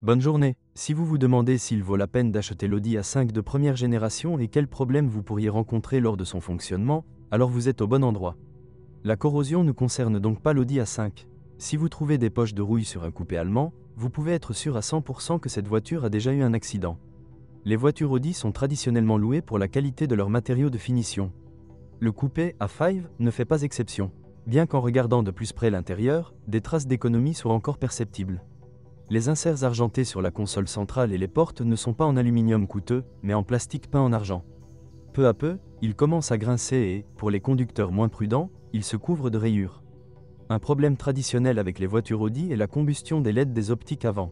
Bonne journée. Si vous vous demandez s'il vaut la peine d'acheter l'Audi A5 de première génération et quels problèmes vous pourriez rencontrer lors de son fonctionnement, alors vous êtes au bon endroit. La corrosion ne concerne donc pas l'Audi A5. Si vous trouvez des poches de rouille sur un coupé allemand, vous pouvez être sûr à 100% que cette voiture a déjà eu un accident. Les voitures Audi sont traditionnellement louées pour la qualité de leurs matériaux de finition. Le coupé A5 ne fait pas exception. Bien qu'en regardant de plus près l'intérieur, des traces d'économie soient encore perceptibles. Les inserts argentés sur la console centrale et les portes ne sont pas en aluminium coûteux, mais en plastique peint en argent. Peu à peu, ils commencent à grincer et, pour les conducteurs moins prudents, ils se couvrent de rayures. Un problème traditionnel avec les voitures Audi est la combustion des LED des optiques avant.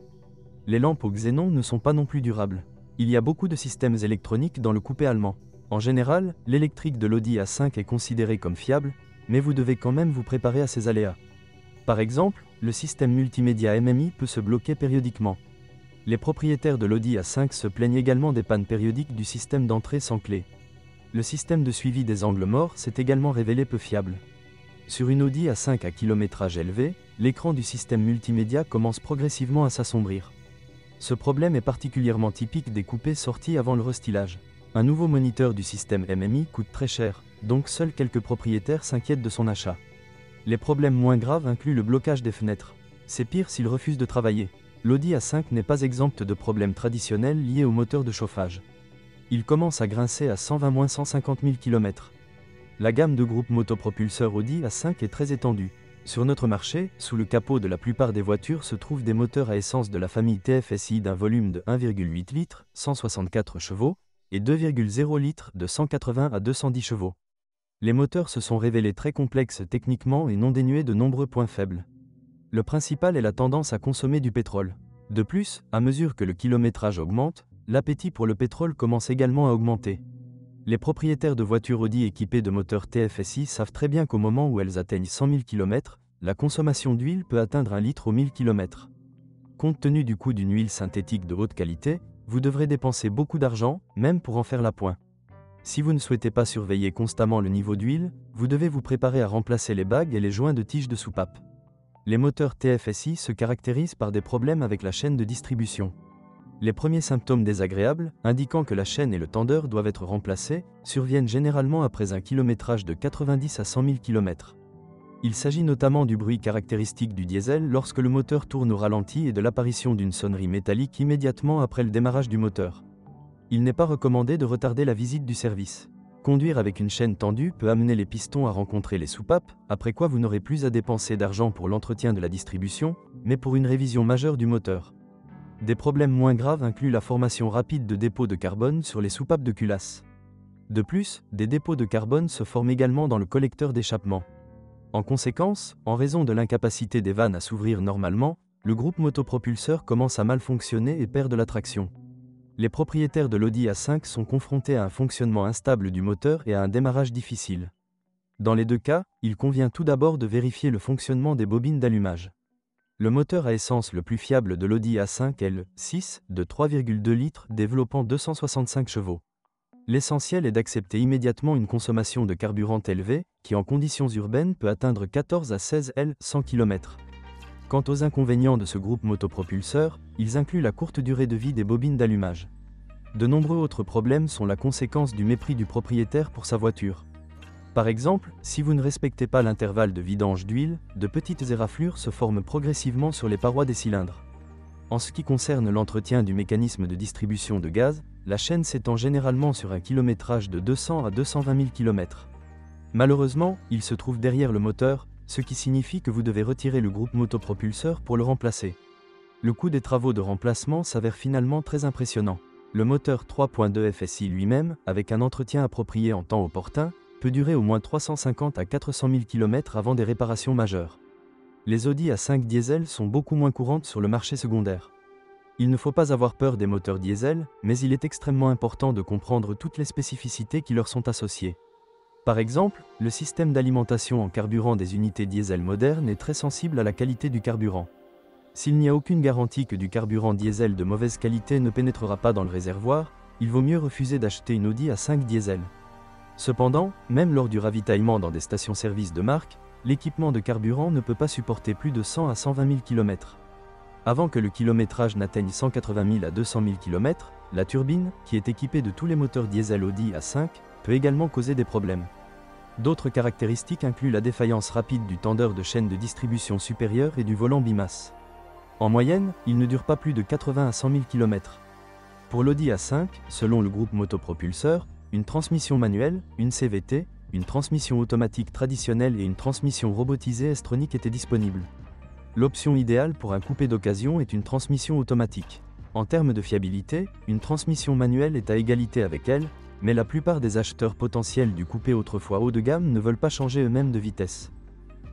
Les lampes au xénon ne sont pas non plus durables. Il y a beaucoup de systèmes électroniques dans le coupé allemand. En général, l'électrique de l'Audi A5 est considérée comme fiable, mais vous devez quand même vous préparer à ses aléas. Par exemple, le système multimédia MMI peut se bloquer périodiquement. Les propriétaires de l'Audi A5 se plaignent également des pannes périodiques du système d'entrée sans clé. Le système de suivi des angles morts s'est également révélé peu fiable. Sur une Audi A5 à kilométrage élevé, l'écran du système multimédia commence progressivement à s'assombrir. Ce problème est particulièrement typique des coupés sortis avant le restylage. Un nouveau moniteur du système MMI coûte très cher, donc seuls quelques propriétaires s'inquiètent de son achat. Les problèmes moins graves incluent le blocage des fenêtres. C'est pire s'il refuse de travailler. L'Audi A5 n'est pas exempte de problèmes traditionnels liés au moteur de chauffage. Il commence à grincer à 120-150 000 km. La gamme de groupe motopropulseur Audi A5 est très étendue. Sur notre marché, sous le capot de la plupart des voitures se trouvent des moteurs à essence de la famille TFSI d'un volume de 1,8 litres, 164 chevaux, et 2,0 litres de 180 à 210 chevaux. Les moteurs se sont révélés très complexes techniquement et non dénués de nombreux points faibles. Le principal est la tendance à consommer du pétrole. De plus, à mesure que le kilométrage augmente, l'appétit pour le pétrole commence également à augmenter. Les propriétaires de voitures Audi équipées de moteurs TFSI savent très bien qu'au moment où elles atteignent 100 000 km, la consommation d'huile peut atteindre 1 litre au 1000 km. Compte tenu du coût d'une huile synthétique de haute qualité, vous devrez dépenser beaucoup d'argent, même pour en faire l'appoint. Si vous ne souhaitez pas surveiller constamment le niveau d'huile, vous devez vous préparer à remplacer les bagues et les joints de tige de soupape. Les moteurs TFSI se caractérisent par des problèmes avec la chaîne de distribution. Les premiers symptômes désagréables, indiquant que la chaîne et le tendeur doivent être remplacés, surviennent généralement après un kilométrage de 90 à 100 000 km. Il s'agit notamment du bruit caractéristique du diesel lorsque le moteur tourne au ralenti et de l'apparition d'une sonnerie métallique immédiatement après le démarrage du moteur. Il n'est pas recommandé de retarder la visite du service. Conduire avec une chaîne tendue peut amener les pistons à rencontrer les soupapes, après quoi vous n'aurez plus à dépenser d'argent pour l'entretien de la distribution, mais pour une révision majeure du moteur. Des problèmes moins graves incluent la formation rapide de dépôts de carbone sur les soupapes de culasse. De plus, des dépôts de carbone se forment également dans le collecteur d'échappement. En conséquence, en raison de l'incapacité des vannes à s'ouvrir normalement, le groupe motopropulseur commence à mal fonctionner et perd de la traction. Les propriétaires de l'Audi A5 sont confrontés à un fonctionnement instable du moteur et à un démarrage difficile. Dans les deux cas, il convient tout d'abord de vérifier le fonctionnement des bobines d'allumage. Le moteur à essence le plus fiable de l'Audi A5 est le 6 de 3,2 litres développant 265 chevaux. L'essentiel est d'accepter immédiatement une consommation de carburant élevée, qui en conditions urbaines peut atteindre 14 à 16 L 100 km. Quant aux inconvénients de ce groupe motopropulseur, ils incluent la courte durée de vie des bobines d'allumage. De nombreux autres problèmes sont la conséquence du mépris du propriétaire pour sa voiture. Par exemple, si vous ne respectez pas l'intervalle de vidange d'huile, de petites éraflures se forment progressivement sur les parois des cylindres. En ce qui concerne l'entretien du mécanisme de distribution de gaz, la chaîne s'étend généralement sur un kilométrage de 200 à 220 000 km. Malheureusement, il se trouve derrière le moteur, ce qui signifie que vous devez retirer le groupe motopropulseur pour le remplacer. Le coût des travaux de remplacement s'avère finalement très impressionnant. Le moteur 3.2 FSI lui-même, avec un entretien approprié en temps opportun, peut durer au moins 350 à 400 000 km avant des réparations majeures. Les Audi A5 diesel sont beaucoup moins courantes sur le marché secondaire. Il ne faut pas avoir peur des moteurs diesel, mais il est extrêmement important de comprendre toutes les spécificités qui leur sont associées. Par exemple, le système d'alimentation en carburant des unités diesel modernes est très sensible à la qualité du carburant. S'il n'y a aucune garantie que du carburant diesel de mauvaise qualité ne pénétrera pas dans le réservoir, il vaut mieux refuser d'acheter une Audi A5 diesel. Cependant, même lors du ravitaillement dans des stations-service de marque, l'équipement de carburant ne peut pas supporter plus de 100 à 120 000 km. Avant que le kilométrage n'atteigne 180 000 à 200 000 km, la turbine, qui est équipée de tous les moteurs diesel Audi A5, peut également causer des problèmes. D'autres caractéristiques incluent la défaillance rapide du tendeur de chaîne de distribution supérieure et du volant bimasse. En moyenne, il ne dure pas plus de 80 à 100 000 km. Pour l'Audi A5, selon le groupe Motopropulseur, une transmission manuelle, une CVT, une transmission automatique traditionnelle et une transmission robotisée S-Tronic étaient disponibles. L'option idéale pour un coupé d'occasion est une transmission automatique. En termes de fiabilité, une transmission manuelle est à égalité avec elle, mais la plupart des acheteurs potentiels du coupé autrefois haut de gamme ne veulent pas changer eux-mêmes de vitesse.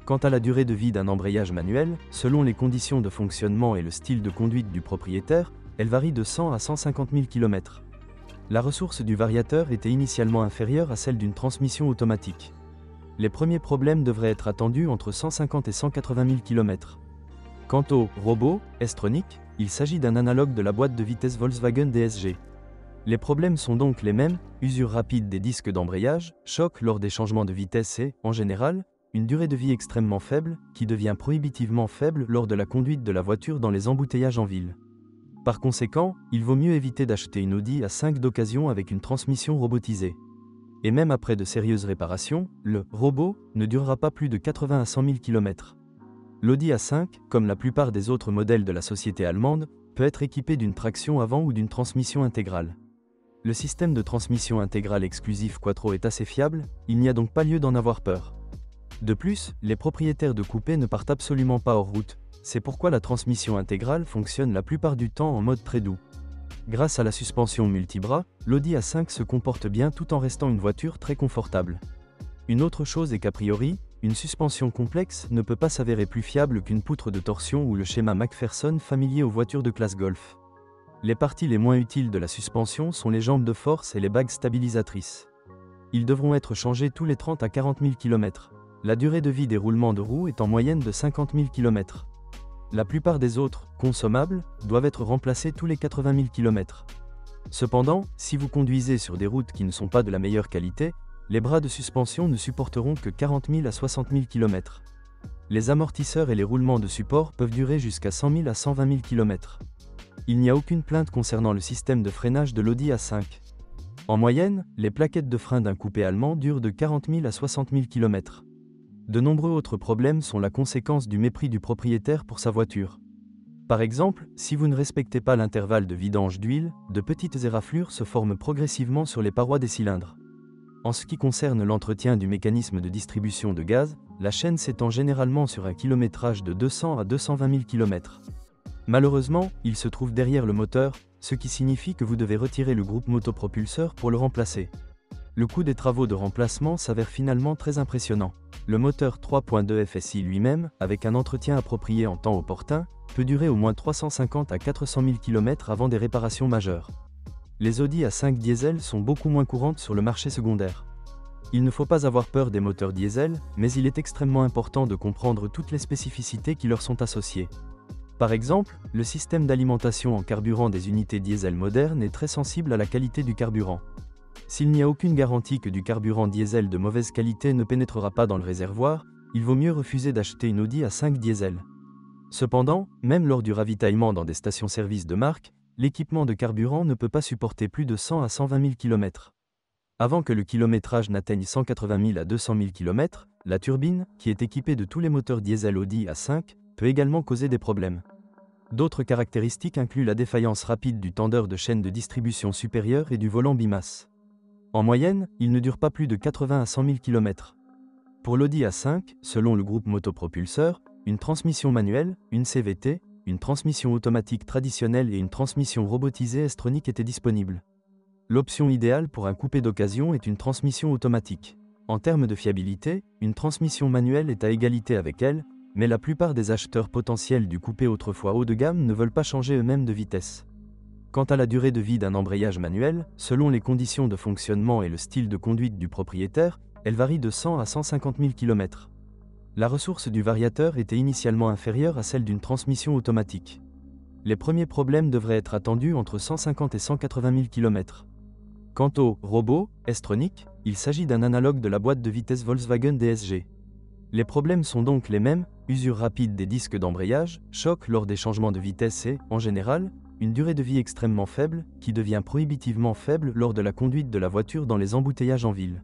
Quant à la durée de vie d'un embrayage manuel, selon les conditions de fonctionnement et le style de conduite du propriétaire, elle varie de 100 à 150 000 km. La ressource du variateur était initialement inférieure à celle d'une transmission automatique. Les premiers problèmes devraient être attendus entre 150 et 180 000 km. Quant au robot S-Tronic, il s'agit d'un analogue de la boîte de vitesse Volkswagen DSG. Les problèmes sont donc les mêmes, usure rapide des disques d'embrayage, choc lors des changements de vitesse et, en général, une durée de vie extrêmement faible, qui devient prohibitivement faible lors de la conduite de la voiture dans les embouteillages en ville. Par conséquent, il vaut mieux éviter d'acheter une Audi A5 d'occasion avec une transmission robotisée. Et même après de sérieuses réparations, le robot ne durera pas plus de 80 à 100 000 km. L'Audi A5, comme la plupart des autres modèles de la société allemande, peut être équipé d'une traction avant ou d'une transmission intégrale. Le système de transmission intégrale exclusif Quattro est assez fiable, il n'y a donc pas lieu d'en avoir peur. De plus, les propriétaires de coupés ne partent absolument pas hors route, c'est pourquoi la transmission intégrale fonctionne la plupart du temps en mode très doux. Grâce à la suspension multibras, l'Audi A5 se comporte bien tout en restant une voiture très confortable. Une autre chose est qu'a priori, une suspension complexe ne peut pas s'avérer plus fiable qu'une poutre de torsion ou le schéma McPherson familier aux voitures de classe Golf. Les parties les moins utiles de la suspension sont les jambes de force et les bagues stabilisatrices. Ils devront être changés tous les 30 à 40 000 km. La durée de vie des roulements de roues est en moyenne de 50 000 km. La plupart des autres, consommables, doivent être remplacés tous les 80 000 km. Cependant, si vous conduisez sur des routes qui ne sont pas de la meilleure qualité, les bras de suspension ne supporteront que 40 000 à 60 000 km. Les amortisseurs et les roulements de support peuvent durer jusqu'à 100 000 à 120 000 km. Il n'y a aucune plainte concernant le système de freinage de l'Audi A5. En moyenne, les plaquettes de frein d'un coupé allemand durent de 40 000 à 60 000 km. De nombreux autres problèmes sont la conséquence du mépris du propriétaire pour sa voiture. Par exemple, si vous ne respectez pas l'intervalle de vidange d'huile, de petites éraflures se forment progressivement sur les parois des cylindres. En ce qui concerne l'entretien du mécanisme de distribution de gaz, la chaîne s'étend généralement sur un kilométrage de 200 à 220 000 km. Malheureusement, il se trouve derrière le moteur, ce qui signifie que vous devez retirer le groupe motopropulseur pour le remplacer. Le coût des travaux de remplacement s'avère finalement très impressionnant. Le moteur 3.2 FSI lui-même, avec un entretien approprié en temps opportun, peut durer au moins 350 à 400 000 km avant des réparations majeures. Les Audi A5 diesel sont beaucoup moins courantes sur le marché secondaire. Il ne faut pas avoir peur des moteurs diesel, mais il est extrêmement important de comprendre toutes les spécificités qui leur sont associées. Par exemple, le système d'alimentation en carburant des unités diesel modernes est très sensible à la qualité du carburant. S'il n'y a aucune garantie que du carburant diesel de mauvaise qualité ne pénétrera pas dans le réservoir, il vaut mieux refuser d'acheter une Audi A5 diesel. Cependant, même lors du ravitaillement dans des stations-service de marque, l'équipement de carburant ne peut pas supporter plus de 100 à 120 000 km. Avant que le kilométrage n'atteigne 180 000 à 200 000 km, la turbine, qui est équipée de tous les moteurs diesel Audi A5, peut également causer des problèmes. D'autres caractéristiques incluent la défaillance rapide du tendeur de chaîne de distribution supérieure et du volant bimasse. En moyenne, il ne dure pas plus de 80 à 100 000 km. Pour l'Audi A5, selon le groupe Motopropulseur, une transmission manuelle, une CVT, une transmission automatique traditionnelle et une transmission robotisée S-Tronic étaient disponibles. L'option idéale pour un coupé d'occasion est une transmission automatique. En termes de fiabilité, une transmission manuelle est à égalité avec elle, mais la plupart des acheteurs potentiels du coupé autrefois haut de gamme ne veulent pas changer eux-mêmes de vitesse. Quant à la durée de vie d'un embrayage manuel, selon les conditions de fonctionnement et le style de conduite du propriétaire, elle varie de 100 à 150 000 km. La ressource du variateur était initialement inférieure à celle d'une transmission automatique. Les premiers problèmes devraient être attendus entre 150 et 180 000 km. Quant au robot S-Tronic, il s'agit d'un analogue de la boîte de vitesse Volkswagen DSG. Les problèmes sont donc les mêmes, usure rapide des disques d'embrayage, choc lors des changements de vitesse et, en général, une durée de vie extrêmement faible, qui devient prohibitivement faible lors de la conduite de la voiture dans les embouteillages en ville.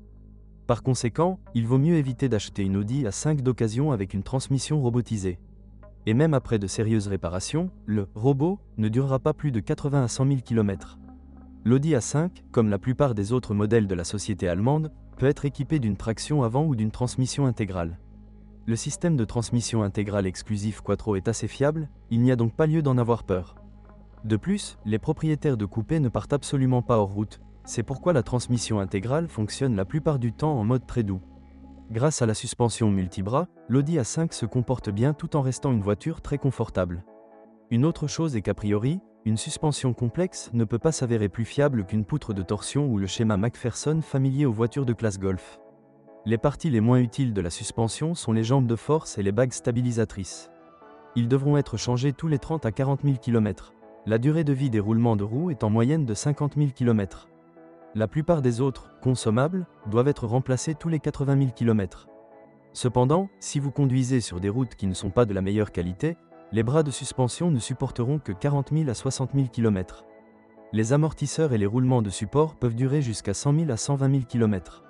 Par conséquent, il vaut mieux éviter d'acheter une Audi A5 d'occasion avec une transmission robotisée. Et même après de sérieuses réparations, le robot ne durera pas plus de 80 à 100 000 km. L'Audi A5, comme la plupart des autres modèles de la société allemande, peut être équipé d'une traction avant ou d'une transmission intégrale. Le système de transmission intégrale exclusif Quattro est assez fiable, il n'y a donc pas lieu d'en avoir peur. De plus, les propriétaires de coupés ne partent absolument pas hors route, c'est pourquoi la transmission intégrale fonctionne la plupart du temps en mode très doux. Grâce à la suspension multibras, l'Audi A5 se comporte bien tout en restant une voiture très confortable. Une autre chose est qu'a priori, une suspension complexe ne peut pas s'avérer plus fiable qu'une poutre de torsion ou le schéma McPherson familier aux voitures de classe Golf. Les parties les moins utiles de la suspension sont les jambes de force et les bagues stabilisatrices. Ils devront être changés tous les 30 à 40 000 km. La durée de vie des roulements de roues est en moyenne de 50 000 km. La plupart des autres, consommables, doivent être remplacés tous les 80 000 km. Cependant, si vous conduisez sur des routes qui ne sont pas de la meilleure qualité, les bras de suspension ne supporteront que 40 000 à 60 000 km. Les amortisseurs et les roulements de support peuvent durer jusqu'à 100 000 à 120 000 km.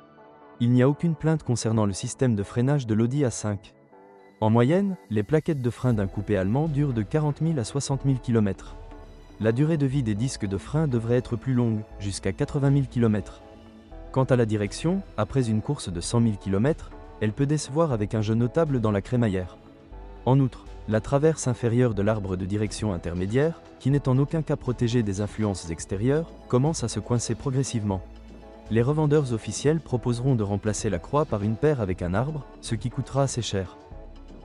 Il n'y a aucune plainte concernant le système de freinage de l'Audi A5. En moyenne, les plaquettes de frein d'un coupé allemand durent de 40 000 à 60 000 km. La durée de vie des disques de frein devrait être plus longue, jusqu'à 80 000 km. Quant à la direction, après une course de 100 000 km, elle peut décevoir avec un jeu notable dans la crémaillère. En outre, la traverse inférieure de l'arbre de direction intermédiaire, qui n'est en aucun cas protégée des influences extérieures, commence à se coincer progressivement. Les revendeurs officiels proposeront de remplacer la croix par une paire avec un arbre, ce qui coûtera assez cher.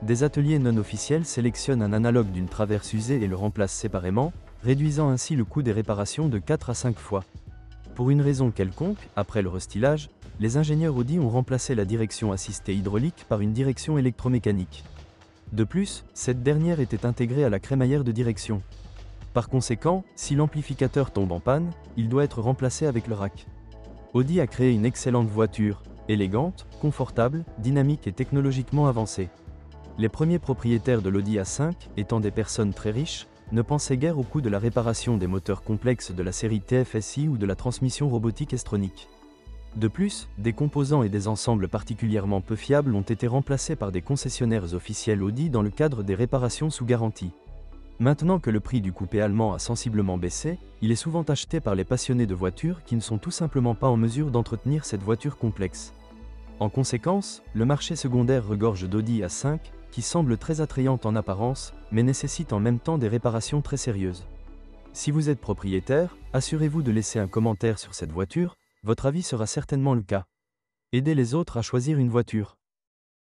Des ateliers non officiels sélectionnent un analogue d'une traverse usée et le remplacent séparément, réduisant ainsi le coût des réparations de 4 à 5 fois. Pour une raison quelconque, après le restylage, les ingénieurs Audi ont remplacé la direction assistée hydraulique par une direction électromécanique. De plus, cette dernière était intégrée à la crémaillère de direction. Par conséquent, si l'amplificateur tombe en panne, il doit être remplacé avec le rack. Audi a créé une excellente voiture, élégante, confortable, dynamique et technologiquement avancée. Les premiers propriétaires de l'Audi A5, étant des personnes très riches, ne pensaient guère au coût de la réparation des moteurs complexes de la série TFSI ou de la transmission robotique S-tronique. De plus, des composants et des ensembles particulièrement peu fiables ont été remplacés par des concessionnaires officiels Audi dans le cadre des réparations sous garantie. Maintenant que le prix du coupé allemand a sensiblement baissé, il est souvent acheté par les passionnés de voitures qui ne sont tout simplement pas en mesure d'entretenir cette voiture complexe. En conséquence, le marché secondaire regorge d'Audi A5, qui semble très attrayante en apparence, mais nécessite en même temps des réparations très sérieuses. Si vous êtes propriétaire, assurez-vous de laisser un commentaire sur cette voiture, votre avis sera certainement le cas. Aidez les autres à choisir une voiture.